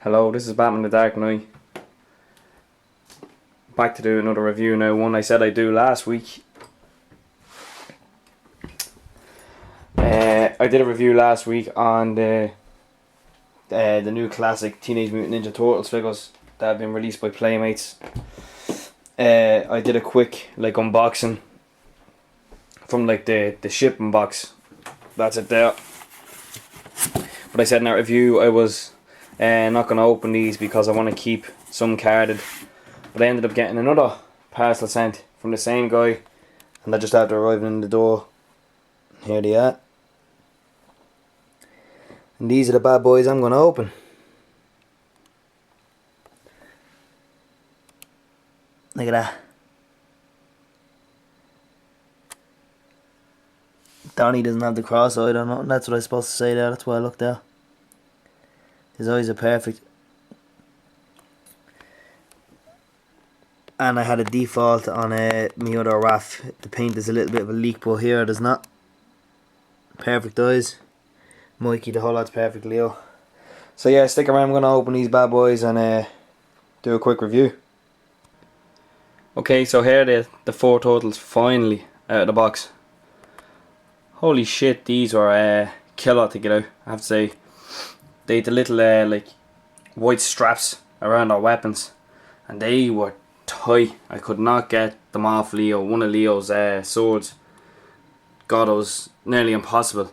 Hello, this is Batman the Dark Knight. Back to do another review now, one I said I'd do last week. I did a review last week on the new classic Teenage Mutant Ninja Turtles figures that have been released by Playmates. I did a quick unboxing from the shipping box. That's it there. But I said in that review I was not going to open these because I want to keep some carded. But I ended up getting another parcel sent from the same guy, and that just after arriving in the door. Here they are. And these are the bad boys I'm going to open. Look at that. Donnie doesn't have the cross-eyed or nothing. That's what I was supposed to say there. That's why I looked there. His eyes are perfect. And I had a default on my other RAF. The paint is a little bit of a leak, but here there's not. Perfect eyes. Mikey, the whole lot's perfect, Leo. So yeah, stick around. I'm going to open these bad boys and do a quick review. Okay, so here are the four Turtles finally out of the box. Holy shit, these were killer to get out, I have to say. They had the little white straps around their weapons, and they were tight. I could not get them off Leo. One of Leo's swords. God, it was nearly impossible.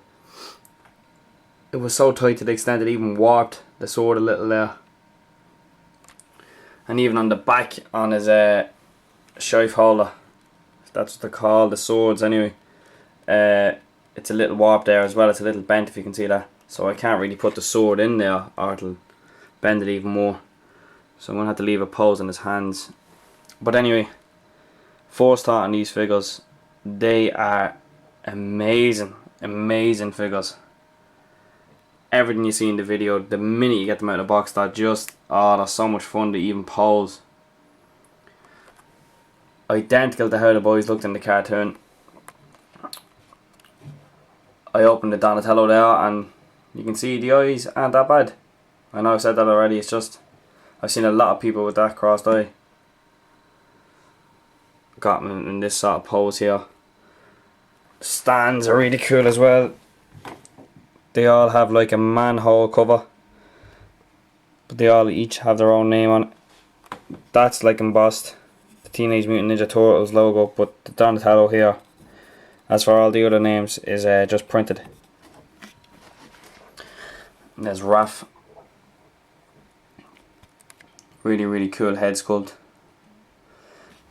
It was so tight to the extent it even warped the sword a little there. And even on the back on his sheath holder, that's what they call the swords anyway, it's a little warped there as well. It's a little bent, if you can see that. So I can't really put the sword in there or it'll bend it even more. So I'm going to have to leave a pose in his hands. But anyway, first thought on these figures, they are amazing, amazing figures. Everything you see in the video, the minute you get them out of the box, they're so much fun to even pose. Identical to how the boys looked in the cartoon. I opened the Donatello there and you can see the eyes aren't that bad. I know I've said that already, it's just I've seen a lot of people with that crossed eye. Got them in this sort of pose here. The stands are really cool as well. They all have like a manhole cover, but they all each have their own name on it. That's like embossed, the Teenage Mutant Ninja Turtles logo, but the Donatello here, as for all the other names, is just printed. And there's Raph. Really cool head sculpt.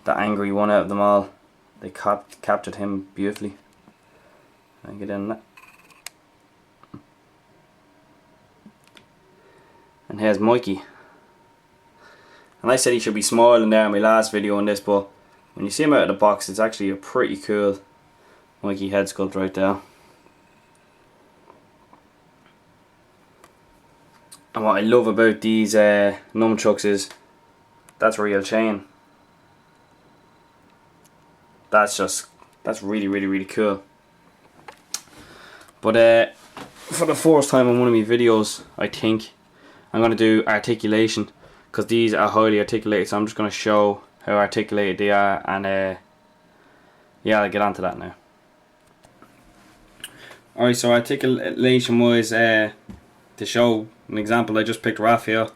The angry one out of them all. They captured him beautifully. I get in that. And here's Mikey. And I said he should be smiling there in my last video on this, but when you see him out of the box, it's actually a pretty cool Mikey head sculpt right there. And what I love about these nunchucks is that's real chain. That's really cool. But for the first time in one of my videos, I think I'm going to do articulation, because these are highly articulated, so I'm just going to show how articulated they are, and yeah, I'll get on to that now. Alright, so articulation wise, to show an example, I just picked Raph here.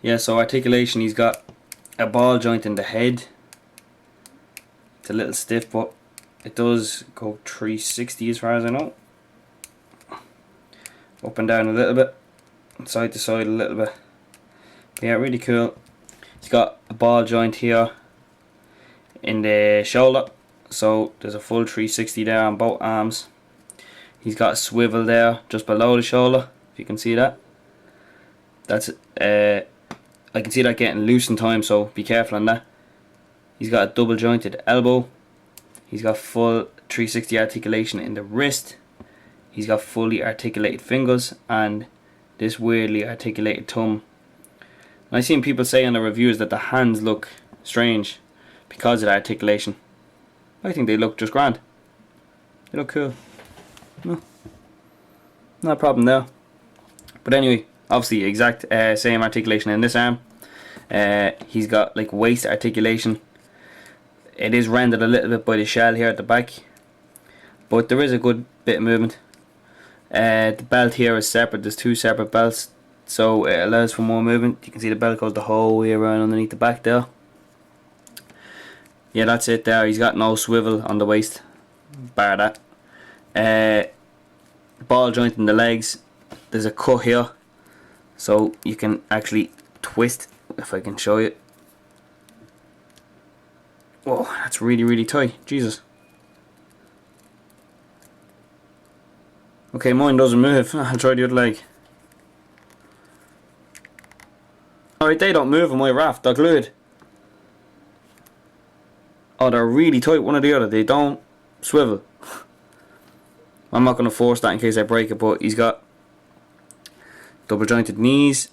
Yeah, so articulation, he's got a ball joint in the head. It's a little stiff, but it does go 360 as far as I know. Up and down a little bit, side to side a little bit. But yeah, really cool. He's got a ball joint here in the shoulder, so there's a full 360 there on both arms. He's got a swivel there just below the shoulder, if you can see that. That's I can see that getting loose in time, so be careful on that. He's got a double jointed elbow. He's got full 360 articulation in the wrist. He's got fully articulated fingers and this weirdly articulated thumb. And I've seen people say in the reviews that the hands look strange because of the articulation. I think they look just grand. They look cool. No problem there. But anyway, obviously exact same articulation in this arm. He's got like waist articulation. It is rendered a little bit by the shell here at the back, but there is a good bit of movement. The belt here is separate. There's two separate belts, so it allows for more movement. You can see the belt goes the whole way around underneath the back there. Yeah, that's it there. He's got no swivel on the waist, bar that. Ball joint in the legs. There's a cut here, so you can actually twist, if I can show you. Whoa, that's really, really tight. Jesus. Okay, mine doesn't move. I'll try the other leg. Alright, they don't move on my raft. They're glued. Oh, they're really tight, one or the other. They don't swivel. I'm not going to force that in case I break it, but he's got double jointed knees,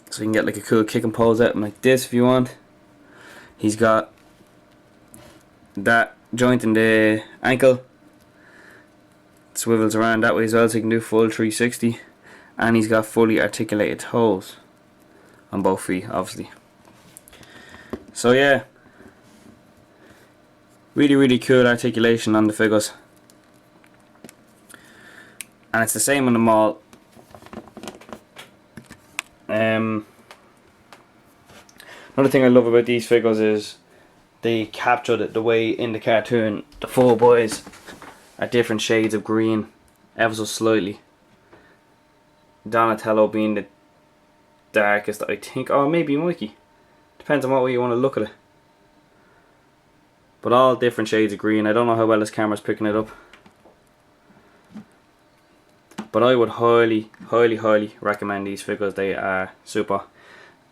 so you can get like a cool kick and pose out like this if you want. He's got that joint in the ankle, it swivels around that way as well, so you can do full 360. And he's got fully articulated toes on both feet, obviously. So yeah, really, really cool articulation on the figures. And it's the same on the mall. Another thing I love about these figures is they captured it the way in the cartoon the four boys are different shades of green, ever so slightly. Donatello being the darkest, I think, or maybe Mikey. Depends on what way you want to look at it. But all different shades of green. I don't know how well this camera's picking it up, but I would highly, highly, highly recommend these figures. They are super,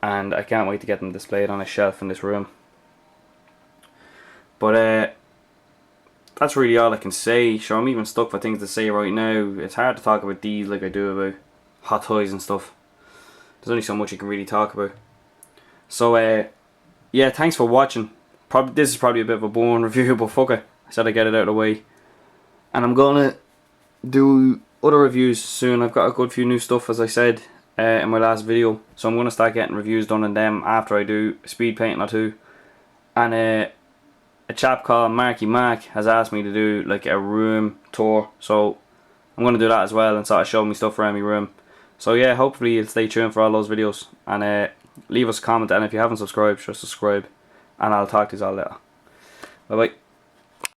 and I can't wait to get them displayed on a shelf in this room. But that's really all I can say. Sure, I'm even stuck for things to say right now. It's hard to talk about these like I do about hot toys and stuff. There's only so much you can really talk about. So yeah, thanks for watching. This is probably a bit of a boring review, but fuck it, I said I'd get it out of the way. And I'm gonna do other reviews soon. I've got a good few new stuff, as I said in my last video, so I'm gonna start getting reviews done on them after I do speed painting or two. And a chap called Marky Mark has asked me to do like a room tour, so I'm gonna do that as well and sort of show me stuff around my room. So yeah, hopefully you'll stay tuned for all those videos, and leave us a comment, and if you haven't subscribed, just subscribe, and I'll talk to you all later. Bye bye.